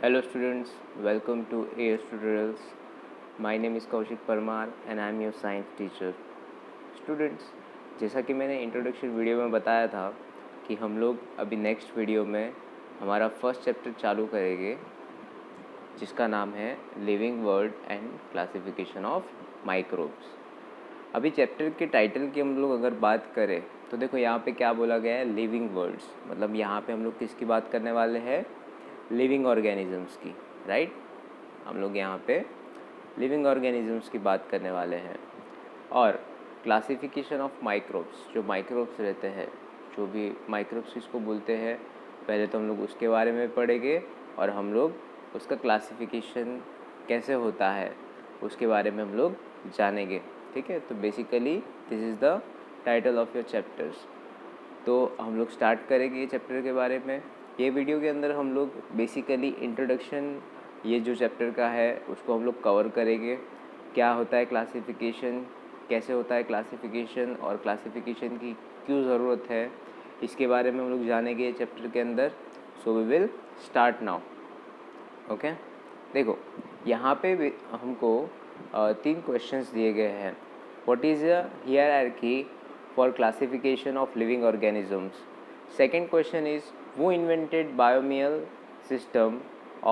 Hello students, welcome to AS Tutorials. My name is Kaushik Parmar and I am your science teacher. Students, जैसा कि मैंने introduction video में बताया था कि हम लोग अभी नेक्स्ट वीडियो में हमारा फर्स्ट चैप्टर चालू करेंगे जिसका नाम है living world and classification of microbes. अभी चैप्टर के टाइटल की हम लोग अगर बात करें तो देखो यहाँ पे क्या बोला गया है, लिविंग वर्ल्ड्स। मतलब यहाँ पे हम लोग किसकी बात करने वाले हैं, लिविंग ऑर्गेनिजम्स की, राइट। हम लोग यहाँ पे लिविंग ऑर्गेनिजम्स की बात करने वाले हैं। और क्लासिफिकेशन ऑफ माइक्रोब्स, जो माइक्रोब्स रहते हैं, जो भी माइक्रोब्स किसको बोलते हैं, पहले तो हम लोग उसके बारे में पढ़ेंगे और हम लोग उसका क्लासिफिकेशन कैसे होता है उसके बारे में हम लोग जानेंगे। ठीक है, तो basically this is the title of your chapters. तो हम लोग स्टार्ट करेंगे ये चैप्टर के बारे में। ये वीडियो के अंदर हम लोग बेसिकली इंट्रोडक्शन, ये जो चैप्टर का है उसको हम लोग कवर करेंगे। क्या होता है क्लासिफिकेशन, कैसे होता है क्लासिफिकेशन और क्लासिफिकेशन की क्यों ज़रूरत है, इसके बारे में हम लोग जानेंगे ये चैप्टर के अंदर। So we will start now. Okay, देखो यहाँ पे हमको 3 क्वेश्चंस दिए गए हैं। What is the hierarchy for classification of living organisms? Second question is, who invented binomial system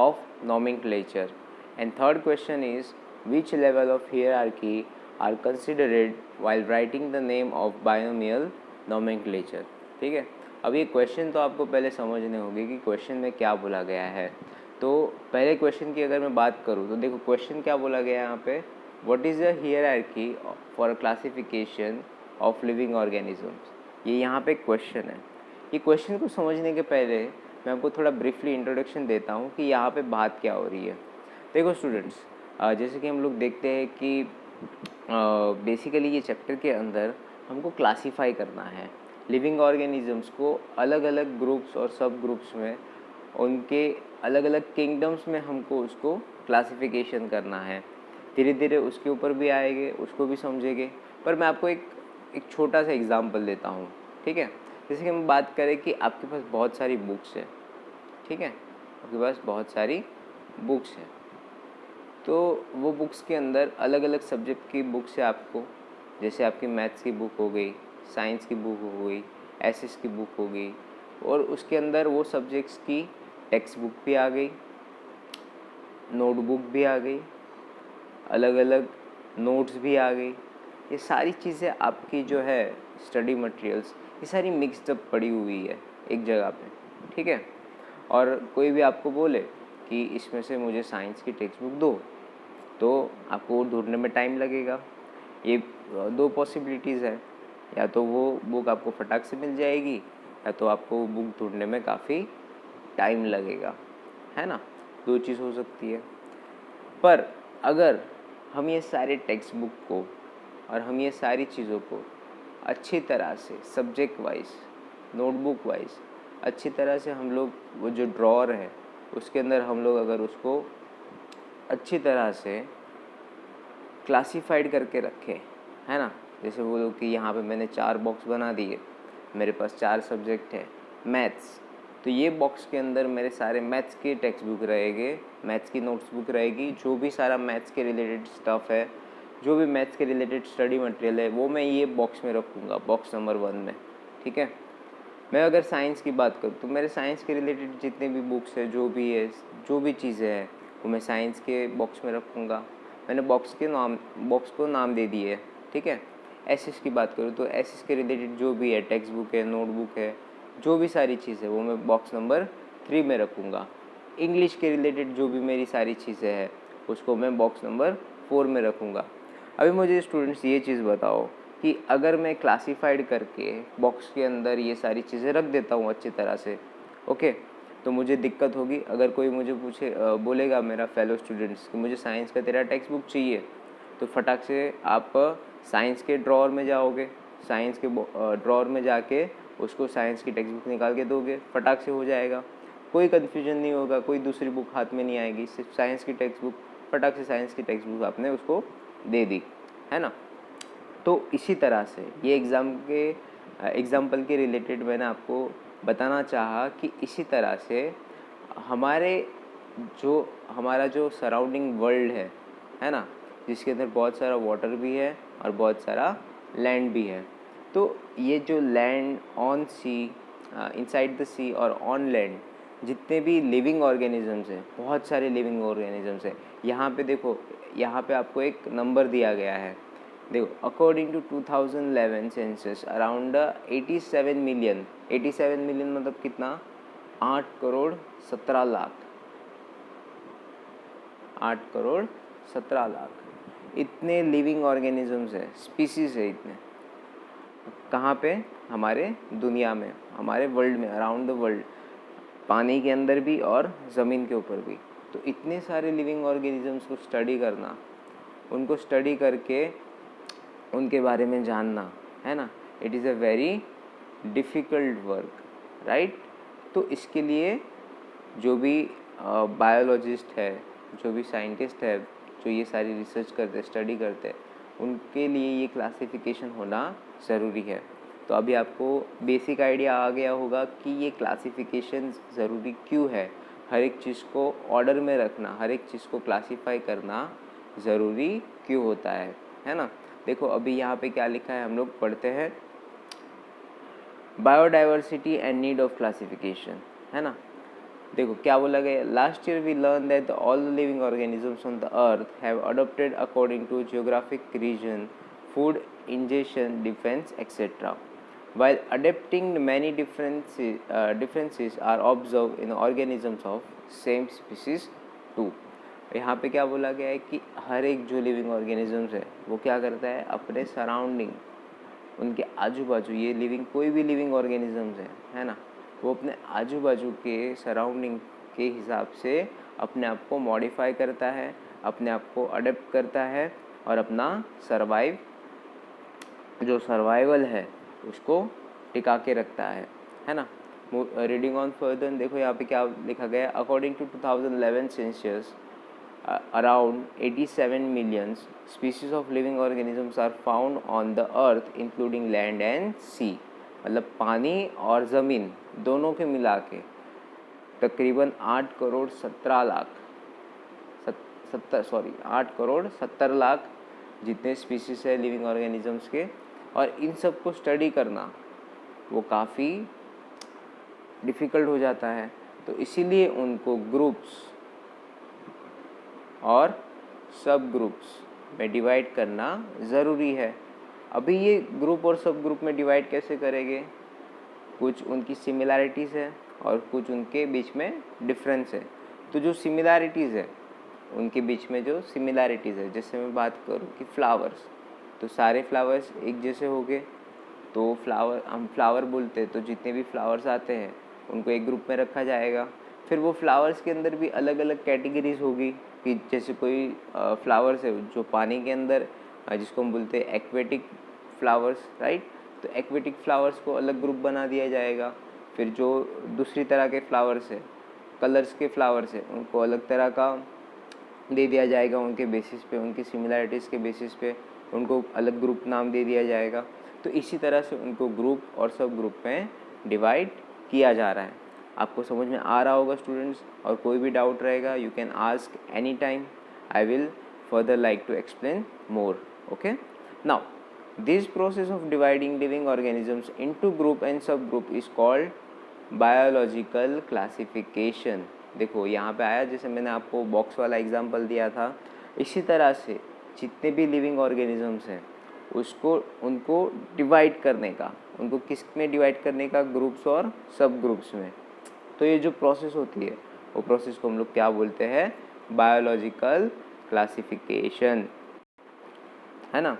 of nomenclature? And third question is, which level of hierarchy are considered while writing the name of binomial nomenclature? ठीक है, अब ये question तो आपको पहले समझने होंगे कि क्वेश्चन में क्या बोला गया है। तो पहले क्वेश्चन की अगर मैं बात करूँ तो देखो क्वेश्चन क्या बोला गया है यहाँ पे, what is the hierarchy for classification of living organisms. ये यहाँ पे क्वेश्चन है। ये क्वेश्चन को समझने के पहले मैं आपको थोड़ा ब्रीफली इंट्रोडक्शन देता हूँ कि यहाँ पे बात क्या हो रही है। देखो स्टूडेंट्स, जैसे कि हम लोग देखते हैं कि बेसिकली ये चैप्टर के अंदर हमको क्लासीफाई करना है लिविंग ऑर्गेनिजम्स को अलग अलग ग्रुप्स और सब ग्रुप्स में, उनके अलग अलग किंगडम्स में हमको उसको क्लासिफिकेशन करना है। धीरे धीरे उसके ऊपर भी आएंगे, उसको भी समझेंगे। पर मैं आपको एक छोटा सा एग्जांपल देता हूँ। ठीक है, जैसे कि हम बात करें कि आपके पास बहुत सारी बुक्स है। ठीक है, आपके पास बहुत सारी बुक्स है, तो वो बुक्स के अंदर अलग अलग सब्जेक्ट की बुक्स है आपको। जैसे आपकी मैथ्स की बुक हो गई, साइंस की बुक हो गई, एसएस की बुक हो गई, और उसके अंदर वो सब्जेक्ट्स की टेक्स्ट बुक भी आ गई, नोटबुक भी आ गई, अलग अलग नोट्स भी आ गई। ये सारी चीज़ें आपकी जो है स्टडी मटेरियल्स, ये सारी मिक्सड पड़ी हुई है एक जगह पे। ठीक है, और कोई भी आपको बोले कि इसमें से मुझे साइंस की टेक्स्ट बुक दो, तो आपको वो ढूंढने में टाइम लगेगा। ये 2 पॉसिबिलिटीज़ है, या तो वो बुक आपको फटाक से मिल जाएगी, या तो आपको वो बुक ढूंढने में काफ़ी टाइम लगेगा, है ना। 2 चीज़ हो सकती है। पर अगर हम ये सारे टेक्स्ट बुक को और हम ये सारी चीज़ों को अच्छी तरह से सब्जेक्ट वाइज, नोटबुक वाइज अच्छी तरह से हम लोग, वो जो ड्रॉअर है उसके अंदर हम लोग अगर उसको अच्छी तरह से क्लासिफाइड करके रखें, है ना। जैसे बोलो कि यहाँ पे मैंने 4 बॉक्स बना दिए, मेरे पास 4 सब्जेक्ट है। मैथ्स, तो ये बॉक्स के अंदर मेरे सारे मैथ्स के टेक्स्ट बुक रहेंगे, मैथ्स की नोट्स बुक रहेगी, जो भी सारा मैथ्स के रिलेटेड स्टफ़ है, जो भी मैथ्स के रिलेटेड स्टडी मटेरियल है, वो मैं ये बॉक्स में रखूँगा, बॉक्स नंबर 1 में। ठीक है, मैं अगर साइंस की बात करूँ तो मेरे साइंस के रिलेटेड जितने भी बुक्स है, जो भी है, जो भी चीज़ें हैं, वो मैं साइंस के बॉक्स में रखूँगा। मैंने बॉक्स को नाम दे दिए है। ठीक है, एसएस की बात करूँ तो एसएस के रिलेटेड जो भी है, टेक्स्ट बुक है, नोटबुक है, जो भी सारी चीज़ है, वो मैं बॉक्स नंबर 3 में रखूँगा। इंग्लिश के रिलेटेड जो भी मेरी सारी चीज़ें हैं, उसको मैं बॉक्स नंबर 4 में रखूँगा। अभी मुझे स्टूडेंट्स ये चीज़ बताओ कि अगर मैं क्लासिफाइड करके बॉक्स के अंदर ये सारी चीज़ें रख देता हूँ अच्छी तरह से, ओके, तो मुझे दिक्कत होगी। अगर कोई मुझे पूछे, बोलेगा मेरा फेलो स्टूडेंट्स कि मुझे साइंस का तेरा टेक्स्ट बुक चाहिए, तो फटाक से आप साइंस के ड्रॉअर में जाओगे, साइंस के ड्रॉअर में जाके उसको साइंस की टेक्स्ट बुक निकाल के दोगे, फटाक से हो जाएगा। कोई कन्फ्यूजन नहीं होगा, कोई दूसरी बुक हाथ में नहीं आएगी, सिर्फ साइंस की टेक्स्ट बुक, फटाक से साइंस की टेक्स्ट बुक आपने उसको दे दी, है ना। तो इसी तरह से ये एग्ज़ाम्पल के रिलेटेड मैंने आपको बताना चाहा कि इसी तरह से हमारे जो हमारा जो सराउंडिंग वर्ल्ड है ना, जिसके अंदर बहुत सारा वाटर भी है और बहुत सारा लैंड भी है। तो ये जो land, on sea, inside the sea और ऑन लैंड जितने भी लिविंग ऑर्गेनिजम्स हैं, बहुत सारे लिविंग ऑर्गेनिजम्स हैं। यहाँ पे देखो, यहाँ पे आपको एक नंबर दिया गया है। देखो, according to 2011 census around 87 million, 87 million मतलब कितना, 8 करोड़ 17 लाख, 8 करोड़ 17 लाख इतने लिविंग ऑर्गेनिजम्स है, स्पीसीज है इतने। कहाँ पे, हमारे दुनिया में, हमारे वर्ल्ड में, अराउंड द वर्ल्ड, पानी के अंदर भी और ज़मीन के ऊपर भी। तो इतने सारे लिविंग ऑर्गेनिजम्स को स्टडी करना, उनको स्टडी करके उनके बारे में जानना, है ना, it is a very difficult work, right. तो इसके लिए जो भी बायोलॉजिस्ट है, जो भी साइंटिस्ट है, जो ये सारी रिसर्च करते, स्टडी करते, उनके लिए ये क्लासिफिकेशन होना ज़रूरी है। तो अभी आपको बेसिक आइडिया आ गया होगा कि ये क्लासिफिकेशन ज़रूरी क्यों है, हर एक चीज़ को ऑर्डर में रखना, हर एक चीज़ को क्लासीफाई करना ज़रूरी क्यों होता है ना। देखो अभी यहाँ पे क्या लिखा है, हम लोग पढ़ते हैं, biodiversity and need of classification, है ना। देखो क्या बोला गया, last year we learn that all the living organisms on the earth have adopted according to geographic region, food ingestion, defence etcetera. While adapting, many differences are observed in organisms of same species too. यहाँ पे क्या बोला गया है कि हर एक जो living organisms है वो क्या करता है, अपने सराउंडिंग, उनके आजू बाजू, ये लिविंग कोई भी लिविंग ऑर्गेनिजम्स है ना, वो अपने आजू बाजू के सराउंडिंग के हिसाब से अपने आप को मॉडिफाई करता है, अपने आप को अडेप्ट करता है और अपना जो सर्वाइवल है उसको टिका के रखता है ना। रीडिंग ऑन फर्दर, देखो यहाँ पे क्या लिखा गया, according to 2011 census around 87 million species of living organisms are found on the earth including land and sea, मतलब पानी और ज़मीन दोनों के मिला के तकरीबन 8 करोड़ 17 लाख 8 करोड़ 70 लाख जितने स्पीसीज है लिविंग ऑर्गेनिजम्स के। और इन सब को स्टडी करना वो काफ़ी डिफ़िकल्ट हो जाता है, तो इसीलिए उनको ग्रुप्स और सब ग्रुप्स में डिवाइड करना ज़रूरी है। अभी ये ग्रुप और सब ग्रुप में डिवाइड कैसे करेंगे, कुछ उनकी सिमिलैरिटीज़ है और कुछ उनके बीच में डिफरेंस है। तो जो सिमिलैरिटीज़ है, उनके बीच में जो सिमिलैरिटीज़ है, जैसे मैं बात करूँ कि फ्लावर्स, तो सारे फ्लावर्स एक जैसे हो गए, तो फ्लावर, हम फ्लावर बोलते हैं, तो जितने भी फ्लावर्स आते हैं उनको एक ग्रुप में रखा जाएगा। फिर वो फ्लावर्स के अंदर भी अलग अलग कैटेगरीज होगी कि जैसे कोई फ्लावर्स है जो पानी के अंदर, जिसको हम बोलते हैं एक्वेटिक फ्लावर्स, राइट। तो एक्वेटिक फ्लावर्स को अलग ग्रुप बना दिया जाएगा। फिर जो दूसरी तरह के फ्लावर्स है, कलर्स के फ्लावर्स है, उनको अलग तरह का दे दिया जाएगा, उनके बेसिस पे, उनकी सिमिलैरिटीज़ के बेसिस पे उनको अलग ग्रुप नाम दे दिया जाएगा। तो इसी तरह से उनको ग्रुप और सब ग्रुप में डिवाइड किया जा रहा है। आपको समझ में आ रहा होगा स्टूडेंट्स, और कोई भी डाउट रहेगा you can ask any time, I will further like to explain more, okay. Now this process of dividing living organisms into group and sub group is called biological classification. देखो यहाँ पे आया, जैसे मैंने आपको बॉक्स वाला example दिया था, इसी तरह से जितने भी लिविंग ऑर्गेनिजम्स हैं उनको डिवाइड करने का, उनको किस में डिवाइड करने का, ग्रुप्स और सब ग्रुप्स में। तो ये जो प्रोसेस होती है वो प्रोसेस को हम लोग क्या बोलते हैं, बायोलॉजिकल क्लासिफिकेशन, है ना।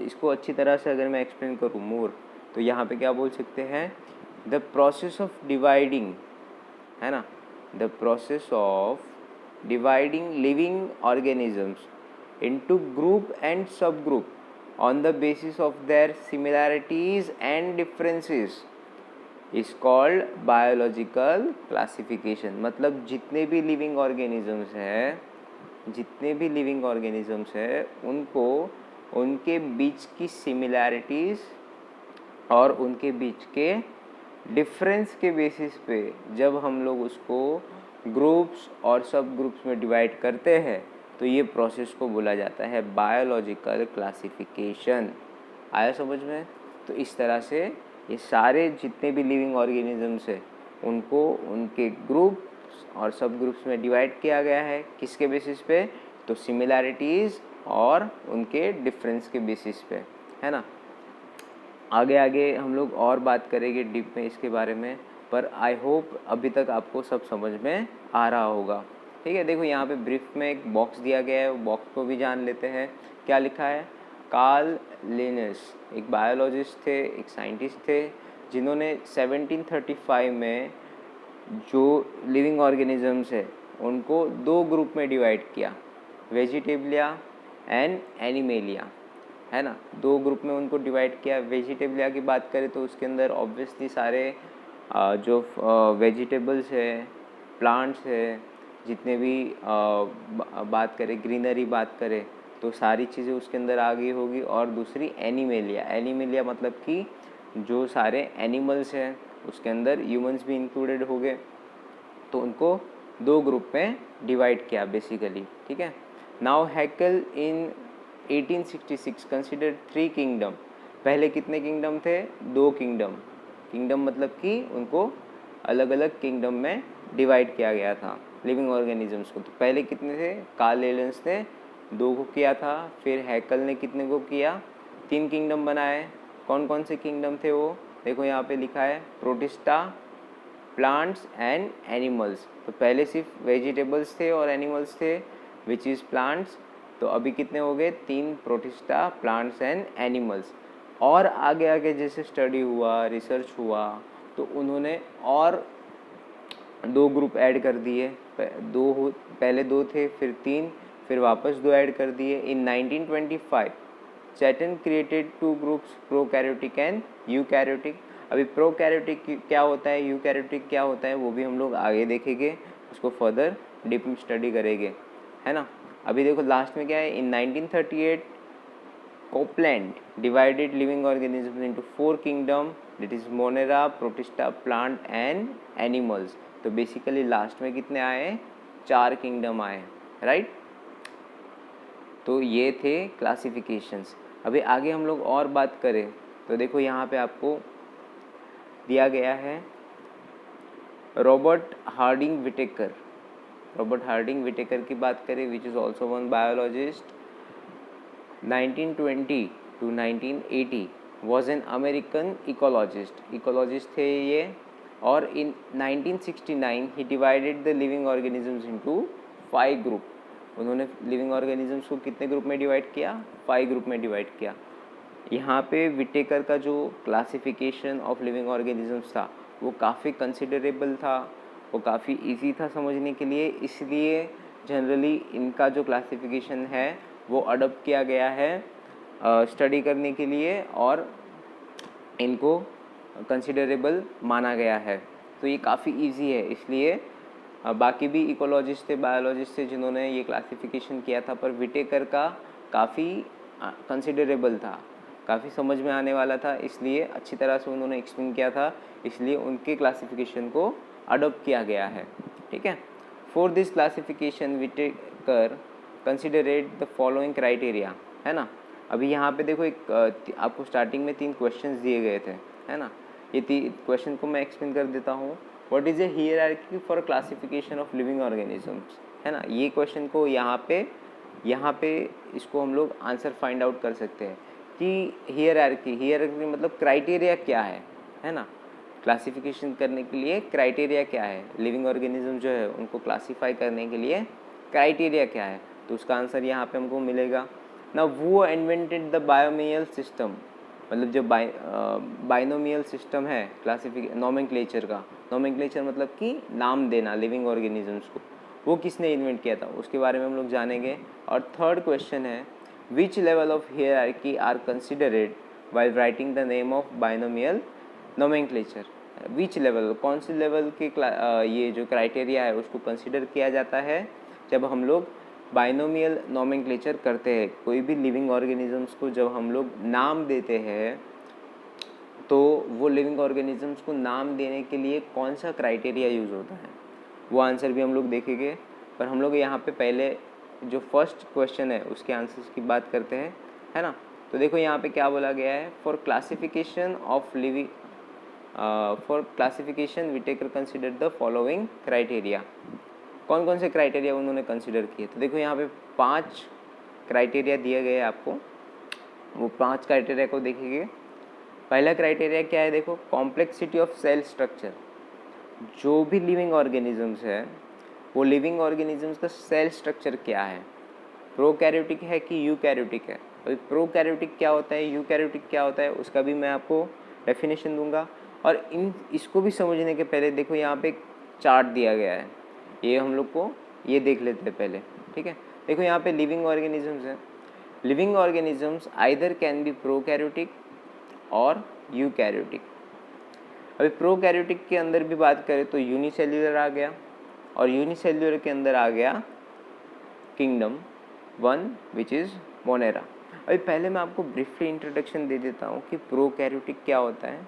इसको अच्छी तरह से अगर मैं एक्सप्लेन करूँ मोर, तो यहाँ पे क्या बोल सकते हैं, द प्रोसेस ऑफ डिवाइडिंग, है ना, the process of dividing living organisms into group and subgroup on the basis of their similarities and differences is called biological classification। मतलब जितने भी लिविंग ऑर्गेनिजम्स हैं उनको उनके बीच की सिमिलैरिटीज़ और उनके बीच के डिफरेंस के बेसिस पे जब हम लोग उसको ग्रुप्स और सब ग्रुप्स में डिवाइड करते हैं, तो ये प्रोसेस को बोला जाता है बायोलॉजिकल क्लासिफिकेशन। आया समझ में? तो इस तरह से ये सारे जितने भी लिविंग ऑर्गेनिजम्स हैं उनको उनके ग्रुप्स और सब ग्रुप्स में डिवाइड किया गया है। किसके बेसिस पे? तो सिमिलैरिटीज़ और उनके डिफरेंस के बेसिस पे, है ना। आगे आगे हम लोग और बात करेंगे डीप में इसके बारे में, पर आई होप अभी तक आपको सब समझ में आ रहा होगा। ठीक है, देखो यहाँ पे ब्रीफ में एक बॉक्स दिया गया है, वो बॉक्स को भी जान लेते हैं। क्या लिखा है? कार्ल लिनस एक बायोलॉजिस्ट थे, एक साइंटिस्ट थे, जिन्होंने 1735 में जो लिविंग ऑर्गेनिजम्स है उनको दो ग्रुप में डिवाइड किया, वेजिटेबलिया एंड एनिमेलिया, है ना। दो ग्रुप में उनको डिवाइड किया। वेजिटेबलिया की बात करें तो उसके अंदर ऑब्वियसली सारे जो वेजिटेबल्स है, प्लांट्स है, जितने भी बात करें ग्रीनरी बात करें तो सारी चीज़ें उसके अंदर आ गई होगी। और दूसरी एनिमेलिया, एनिमेलिया मतलब कि जो सारे एनिमल्स हैं उसके अंदर ह्यूमंस भी इंक्लूडेड हो गए, तो उनको दो ग्रुप में डिवाइड किया बेसिकली। ठीक है। नाउ हैकेल इन 1866 कंसिडर 3 किंगडम। पहले कितने किंगडम थे? 2 किंगडम। किंगडम मतलब कि उनको अलग अलग किंगडम में डिवाइड किया गया था लिविंग ऑर्गेनिजम्स को। तो पहले कितने थे? कार्ल लिनस ने 2 को किया था, फिर हैकेल ने कितने को किया? 3 किंगडम बनाए। कौन कौन से किंगडम थे वो? देखो यहाँ पे लिखा है, प्रोटिस्टा, प्लांट्स एंड एनिमल्स। तो पहले सिर्फ वेजिटेबल्स थे और एनिमल्स थे, विच इज़ प्लांट्स। तो अभी कितने हो गए? 3, प्रोटिस्टा, प्लांट्स एंड एनिमल्स। और आगे आगे जैसे स्टडी हुआ, रिसर्च हुआ, तो उन्होंने और 2 ग्रुप ऐड कर दिए। पहले 2 थे, फिर 3, फिर वापस 2 ऐड कर दिए। In 1925 Chatton created 2 groups, prokaryotic and eukaryotic. अभी प्रोकैरियोटिक क्या होता है, यूकैरियोटिक क्या होता है, वो भी हम लोग आगे देखेंगे, उसको फर्दर डीप में स्टडी करेंगे, है ना। अभी देखो लास्ट में क्या है, इन 1938 Copeland divided living organism into 4 kingdom, that is Monera, protista, plant and animals. तो बेसिकली लास्ट में कितने आए? 4 किंगडम आए, राइट। तो ये थे क्लासिफिकेशंस। अभी आगे हम लोग और बात करें तो देखो यहाँ पे आपको दिया गया है Robert Harding Whittaker. Robert Harding Whittaker की बात करें, which is also one biologist. 1920 to 1980 was an American ecologist थे ये। और in 1969 he divided the living organisms into 5 group। उन्होंने लिविंग ऑर्गेनिजम्स को कितने ग्रुप में डिवाइड किया? 5 ग्रुप में डिवाइड किया। यहाँ पे विटेकर का जो क्लासिफिकेशन ऑफ लिविंग ऑर्गेनिजम्स था वो काफ़ी कंसिडरेबल था, वो काफ़ी इजी था समझने के लिए, इसलिए जनरली इनका जो क्लासिफिकेशन है वो अडॉप्ट किया गया है स्टडी करने के लिए, और इनको कंसिडरेबल माना गया है। तो ये काफ़ी इजी है, इसलिए बाकी भी इकोलॉजिस्ट थे, बायोलॉजिस्ट थे जिन्होंने ये क्लासिफिकेशन किया था, पर विटेकर का काफ़ी कंसिडरेबल था, काफ़ी समझ में आने वाला था, इसलिए अच्छी तरह से उन्होंने एक्सप्लेन किया था, इसलिए उनके क्लासिफिकेशन को अडॉप्ट किया गया है। ठीक है। For this classification Whittaker considered the following criteria, है ना। अभी यहाँ पे देखो एक आपको स्टार्टिंग में 3 क्वेश्चंस दिए गए थे, है ना। ये 3 क्वेश्चन को मैं एक्सप्लेन कर देता हूँ। What is a hierarchy for classification of living organisms, है ना। ये क्वेश्चन को यहाँ पे इसको हम लोग आंसर फाइंड आउट कर सकते हैं कि हियरार्की मतलब क्राइटेरिया क्या है ना। क्लासिफिकेशन करने के लिए क्राइटेरिया क्या है, लिविंग ऑर्गेनिज्म जो है उनको क्लासीफाई करने के लिए क्राइटेरिया क्या है, तो उसका आंसर यहाँ पे हमको मिलेगा ना। वो इन्वेंटेड द बायोमियल सिस्टम, मतलब जो बाइनोमियल सिस्टम है नोमेनक्लेचर का, नोमेनक्लेचर मतलब कि नाम देना लिविंग ऑर्गेनिजम्स को, वो किसने इन्वेंट किया था उसके बारे में हम लोग जानेंगे। और थर्ड क्वेश्चन है, which level of hierarchy are considered while writing the name of binomial nomenclature. Which level, कौन से लेवल के ये जो क्राइटेरिया है उसको कंसिडर किया जाता है जब हम लोग बाइनोमियल नोमेनक्लेचर करते हैं। कोई भी लिविंग ऑर्गेनिजम्स को जब हम लोग नाम देते हैं तो वो लिविंग ऑर्गेनिजम्स को नाम देने के लिए कौन सा क्राइटेरिया यूज़ होता है, वो आंसर भी हम लोग देखेंगे। पर हम लोग यहाँ पे पहले जो फर्स्ट क्वेश्चन है उसके आंसर्स की बात करते हैं, है ना। तो देखो यहाँ पे क्या बोला गया है, for classification of living for classification Whittaker consider the following criteria. कौन कौन से क्राइटेरिया उन्होंने कंसिडर किए, तो देखो यहाँ पे 5 क्राइटेरिया दिए गए हैं आपको, वो 5 क्राइटेरिया को देखेंगे। पहला क्राइटेरिया क्या है, देखो कॉम्प्लेक्सिटी ऑफ सेल स्ट्रक्चर। जो भी लिविंग ऑर्गेनिजम्स है वो लिविंग ऑर्गेनिजम्स का सेल स्ट्रक्चर क्या है, प्रोकैरियोटिक है कि यूकैरियोटिक है। अभी प्रोकैरियोटिक क्या होता है, यूकैरियोटिक क्या होता है, उसका भी मैं आपको डेफिनेशन दूंगा। और इसको भी समझने के पहले देखो यहाँ पे एक चार्ट दिया गया है, ये हम लोग को ये देख लेते हैं पहले, ठीक है। देखो यहाँ पे लिविंग ऑर्गेनिजम्स है, living organisms either can be prokaryotic और यूकैरियोटिक। अभी प्रोकैरियोटिक के अंदर भी बात करें तो यूनिसेल्युलर आ गया, और यूनिसेल्युलर के अंदर आ गया किंगडम 1 विच इज़ मोनेरा। अभी पहले मैं आपको ब्रीफली इंट्रोडक्शन दे देता हूँ कि प्रोकैरियोटिक क्या होता है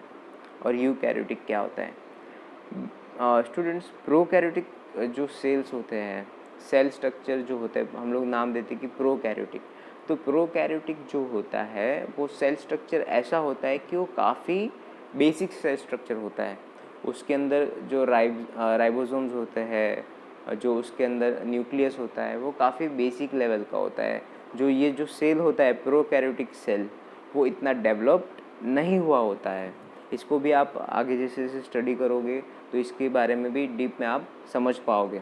और यूकैरियोटिक क्या होता है। स्टूडेंट्स, प्रोकैरियोटिक जो सेल्स होते हैं, सेल स्ट्रक्चर जो होता है, हम लोग नाम देते हैं कि प्रोकैरियोटिक। तो प्रोकैरियोटिक जो होता है वो सेल स्ट्रक्चर ऐसा होता है कि वो काफ़ी बेसिक सेल स्ट्रक्चर होता है। उसके अंदर जो राइबोसोम्स होते हैं, जो उसके अंदर न्यूक्लियस होता है, वो काफ़ी बेसिक लेवल का होता है। जो सेल होता है प्रोकैरियोटिक सेल, वो इतना डेवलप्ड नहीं हुआ होता है। इसको भी आप आगे जैसे जैसे स्टडी करोगे तो इसके बारे में भी डीप में आप समझ पाओगे,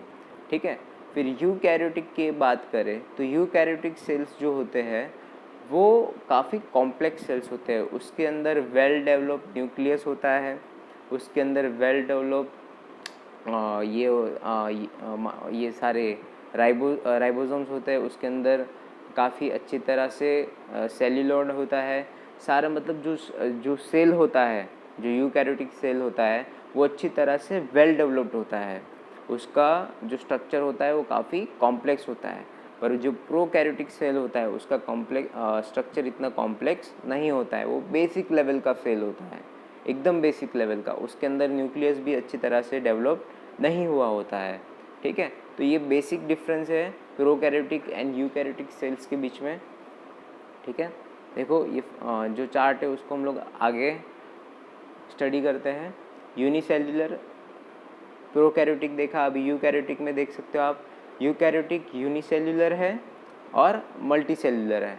ठीक है। फिर यूकैरियोटिक की बात करें तो यूकैरियोटिक सेल्स जो होते हैं वो काफ़ी कॉम्प्लेक्स सेल्स होते हैं। उसके अंदर वेल डेवलप्ड न्यूक्लियस होता है, उसके अंदर वेल डेवलप्ड ये सारे राइबोसोम्स होते हैं। उसके अंदर काफ़ी अच्छी तरह से सेल्यूलोड होता है सारा, मतलब जो सेल होता है, जो यूकैरियोटिक सेल होता है वो अच्छी तरह से वेल डेवलप्ड होता है। उसका जो स्ट्रक्चर होता है वो काफ़ी कॉम्प्लेक्स होता है। पर जो प्रोकैरियोटिक सेल होता है उसका स्ट्रक्चर इतना कॉम्प्लेक्स नहीं होता है, वो बेसिक लेवल का सेल होता है, एकदम बेसिक लेवल का। उसके अंदर न्यूक्लियस भी अच्छी तरह से डेवलप नहीं हुआ होता है, ठीक है। तो ये बेसिक डिफरेंस है प्रोकैरियोटिक एंड यूकैरियोटिक सेल्स के बीच में, ठीक है। देखो ये जो चार्ट है उसको हम लोग आगे स्टडी करते हैं। यूनिसेल्युलर प्रोकैरियोटिक देखा, अभी यूकैरियोटिक में देख सकते हो आप, यूकैरियोटिक यूनिसेल्युलर है और मल्टीसेल्युलर है।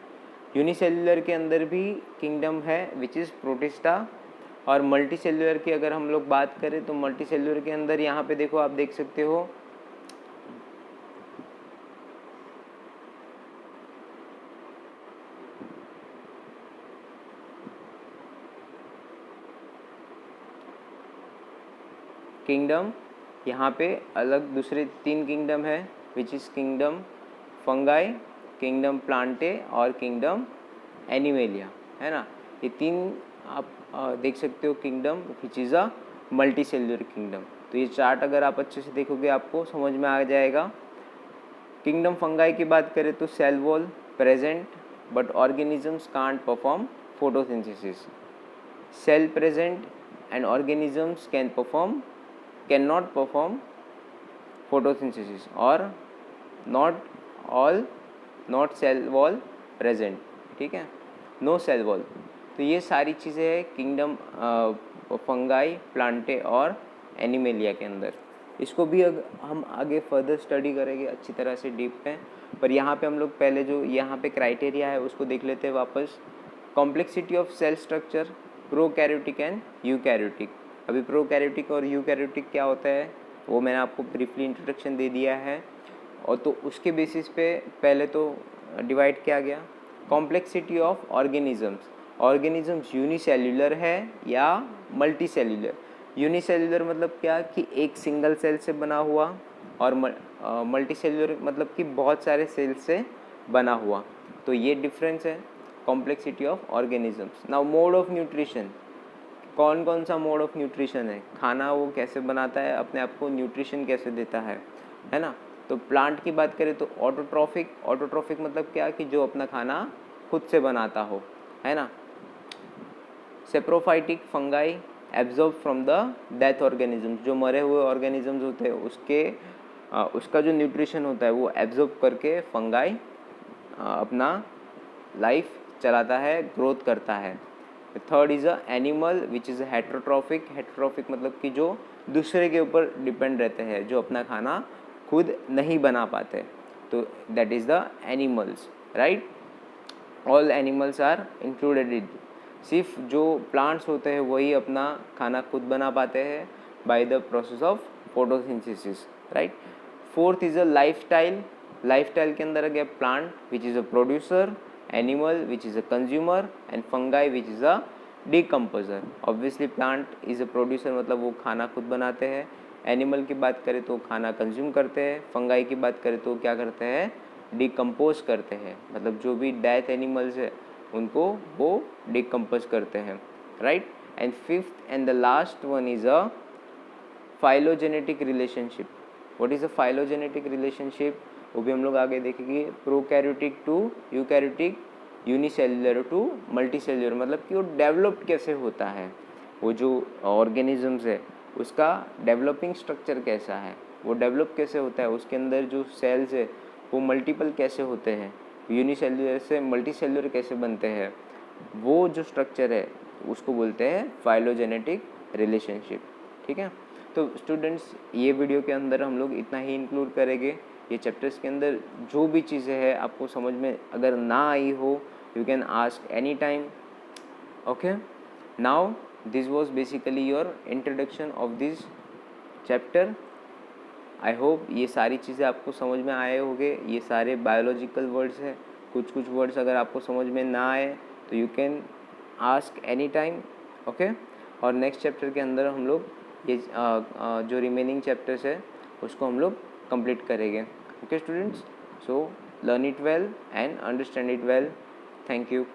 यूनिसेल्युलर के अंदर भी किंगडम है विच इज़ प्रोटिस्टा, और मल्टीसेल्युलर की अगर हम लोग बात करें तो मल्टीसेल्युलर के अंदर यहाँ पे देखो आप देख सकते हो किंगडम, यहाँ पे अलग दूसरे 3 किंगडम है which is kingdom fungi, kingdom Plantae और किंगडम एनिमेलिया, है ना। ये 3 आप देख सकते हो kingdom which is a multi cellular kingdom. तो ये चार्ट अगर आप अच्छे से देखोगे आपको समझ में आ जाएगा। किंगडम फंगाई की बात करें तो cell wall present but organisms can't perform photosynthesis. Cell present and organisms can not perform photosynthesis, और नॉट सेल वॉल प्रेजेंट, ठीक है, नो सेल वॉल। तो ये सारी चीज़ें हैं किंगडम फंगाई, प्लांटे और एनिमेलिया के अंदर। इसको भी हम आगे फर्दर स्टडी करेंगे अच्छी तरह से डीप में। पर यहाँ पे हम लोग पहले जो यहाँ पे क्राइटेरिया है उसको देख लेते हैं वापस। Complexity of cell structure prokaryotic and eukaryotic. अभी प्रोकैरियोटिक और यूकैरियोटिक क्या होता है वो मैंने आपको ब्रीफली इंट्रोडक्शन दे दिया है, और तो उसके बेसिस पे पहले तो डिवाइड किया गया। कॉम्प्लेक्सिटी ऑफ ऑर्गेनिजम्स यूनिसेल्युलर है या मल्टी सेल्युलर। यूनिसेल्युलर मतलब क्या कि एक सिंगल सेल से बना हुआ, और मल्टी सेल्युलर मतलब कि बहुत सारे सेल से बना हुआ। तो ये डिफरेंस है complexity of organisms. Now mode of nutrition, कौन कौन सा मोड ऑफ न्यूट्रिशन है, खाना वो कैसे बनाता है, अपने आप को न्यूट्रिशन कैसे देता है ना। तो प्लांट की बात करें तो ऑटोट्रॉफिक मतलब क्या कि जो अपना खाना खुद से बनाता हो, है ना। Saprophytic fungi absorb from the death organisms, जो मरे हुए ऑर्गेनिजम्स होते हैं उसके उसका जो न्यूट्रिशन होता है वो एब्जॉर्ब करके फंगाई अपना लाइफ चलाता है, ग्रोथ करता है। Third is a animal which is heterotrophic. Heterotrophic मतलब कि जो दूसरे के ऊपर डिपेंड रहते हैं, जो अपना खाना खुद नहीं बना पाते, तो that is the animals, right. All animals are included in. सिर्फ जो प्लांट्स होते हैं वही अपना खाना खुद बना पाते हैं by the process of photosynthesis, right. Fourth is a lifestyle. Lifestyle के अंदर आ गया plant which is a producer, animal which is a consumer and fungi which is a decomposer. Obviously plant is a producer, मतलब वो खाना खुद बनाते हैं। Animal की बात करें तो खाना कंज्यूम करते हैं। फंगाई की बात करें तो क्या करते हैं, डिकम्पोज करते हैं, मतलब जो भी डेथ एनिमल्स है उनको वो डिकम्पोज करते हैं, right. And fifth and the last one is a phylogenetic relationship. What is a phylogenetic relationship, वो भी हम लोग आगे देखेंगे। Prokaryotic to eukaryotic, unicellular to multicellular, मतलब कि वो डेवलप्ड कैसे होता है, वो जो ऑर्गेनिजम्स है उसका डेवलपिंग स्ट्रक्चर कैसा है, वो डेवलप कैसे होता है, उसके अंदर जो सेल्स है वो मल्टीपल कैसे होते हैं, यूनिसेल्युलर से मल्टीसेल्युलर कैसे बनते हैं, वो जो स्ट्रक्चर है उसको बोलते हैं फाइलोजेनेटिक रिलेशनशिप, ठीक है। तो स्टूडेंट्स, ये वीडियो के अंदर हम लोग इतना ही इंक्लूड करेंगे। ये चैप्टर्स के अंदर जो भी चीज़ें हैं आपको समझ में अगर ना आई हो, you can ask any time, okay. Now this was basically your introduction of this chapter. I hope ये सारी चीज़ें आपको समझ में आए होंगे। ये सारे बायोलॉजिकल वर्ड्स हैं। कुछ कुछ वर्ड्स अगर आपको समझ में ना आए तो you can ask any time, okay. और नेक्स्ट चैप्टर के अंदर हम लोग ये जो रिमेनिंग चैप्टर्स है उसको हम लोग कंप्लीट करेंगे, okay students. So learn it well and understand it well. Thank you.